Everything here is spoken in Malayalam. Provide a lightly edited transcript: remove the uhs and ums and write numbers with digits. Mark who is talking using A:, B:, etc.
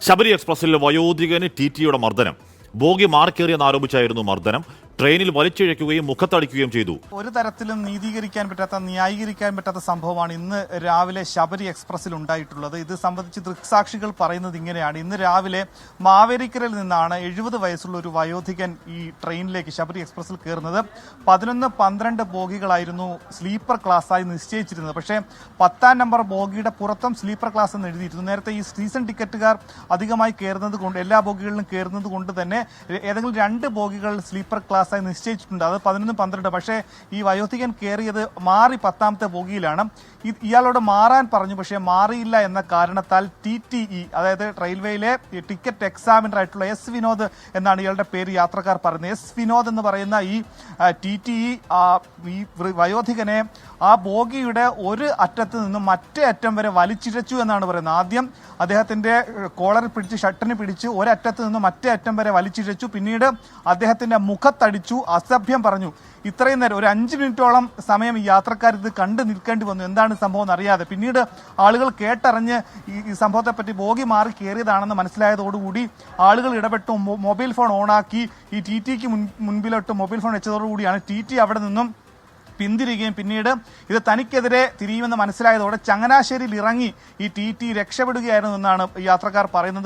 A: ശബരി എക്സ്പ്രസിൽ വയോധികന് ടിടിയുടെ മർദ്ദനം. ബോഗി മാറിക്കേറിയെന്നാരോപിച്ചായിരുന്നു മർദ്ദനം. ട്രെയിനിൽ വലിച്ചിഴയ്ക്കുകയും മുഖത്തടിക്കുകയും ചെയ്തു.
B: ഒരു തരത്തിലും നീതീകരിക്കാൻ പറ്റാത്ത, ന്യായീകരിക്കാൻ പറ്റാത്ത സംഭവമാണ് ഇന്ന് രാവിലെ ശബരി എക്സ്പ്രസിൽ ഉണ്ടായിട്ടുള്ളത്. ഇത് സംബന്ധിച്ച് ദൃക്സാക്ഷികൾ പറയുന്നത് ഇങ്ങനെയാണ്. ഇന്ന് രാവിലെ മാവേലിക്കരയിൽ നിന്നാണ് 70 വയസ്സുള്ള ഒരു വയോധികൻ ഈ ട്രെയിനിലേക്ക്, ശബരി എക്സ്പ്രസിൽ കയറുന്നത്. 11-12 ബോഗികളായിരുന്നു സ്ലീപ്പർ ക്ലാസ്സായി നിശ്ചയിച്ചിരുന്നത്. പക്ഷേ 10ാം നമ്പർ ബോഗിയുടെ പുറത്തും സ്ലീപ്പർ ക്ലാസ് എന്ന് എഴുതിയിരുന്നു. നേരത്തെ ഈ സീസൺ ടിക്കറ്റുകാർ അധികമായി കയറുന്നത് കൊണ്ട്, എല്ലാ ബോഗികളിലും കയറുന്നത് കൊണ്ട് തന്നെ ഏതെങ്കിലും 2 ബോഗികൾ സ്ലീപ്പർ ക്ലാസ് നിശ്ചയിച്ചിട്ടുണ്ട്. അത് 11-12. പക്ഷേ ഈ വയോധികൻ കയറിയത് മാറി 10ാമത്തെ ബോഗിയിലാണ്. ഇയാളോട് മാറാൻ പറഞ്ഞു, പക്ഷേ മാറിയില്ല എന്ന കാരണത്താൽ TTE, അതായത് റെയിൽവേയിലെ ടിക്കറ്റ് എക്സാമിനർ ആയിട്ടുള്ള എസ് വിനോദ് എന്നാണ് ഇയാളുടെ പേര് യാത്രക്കാർ പറയുന്നത്. എസ് വിനോദ് എന്ന് പറയുന്ന ഈ TTE ഈ വയോധികനെ ആ ബോഗിയുടെ ഒരു അറ്റത്ത് നിന്നും മറ്റേ അറ്റം വരെ വലിച്ചിഴച്ചു എന്നാണ് പറയുന്നത്. ആദ്യം അദ്ദേഹത്തിന്റെ കോളറിൽ പിടിച്ച്, ഷർട്ടിന് പിടിച്ച് ഒരറ്റത്ത് നിന്ന് മറ്റേ അറ്റം വരെ വലിച്ചിഴച്ചു. പിന്നീട് അദ്ദേഹത്തിന്റെ മുഖത്തടിച്ചു, അസഭ്യം പറഞ്ഞു. ഇത്രയും നേരം, ഒരു 5 മിനിറ്റോളം സമയം ഈ യാത്രക്കാർ ഇത് കണ്ടു നിൽക്കേണ്ടി വന്നു, എന്താണ് സംഭവം എന്നറിയാതെ. പിന്നീട് ആളുകൾ കേട്ടറിഞ്ഞ് ഈ സംഭവത്തെപ്പറ്റി ബോഗി മാറി കയറിയതാണെന്ന് മനസ്സിലായതോടുകൂടി ആളുകൾ ഇടപെട്ടു. മൊബൈൽ ഫോൺ ഓണാക്കി ഈ TTക്ക് മുൻപിലോട്ട് മൊബൈൽ ഫോൺ വെച്ചതോടുകൂടിയാണ് TT അവിടെ നിന്നും പിന്തിരികയും പിന്നീട് ഇത് തനിക്കെതിരെ തിരിയുമെന്ന് മനസ്സിലായതോടെ ചങ്ങനാശ്ശേരിയിൽ ഇറങ്ങി ഈ TT രക്ഷപ്പെടുകയായിരുന്നു എന്നാണ് യാത്രക്കാർ പറയുന്നത്.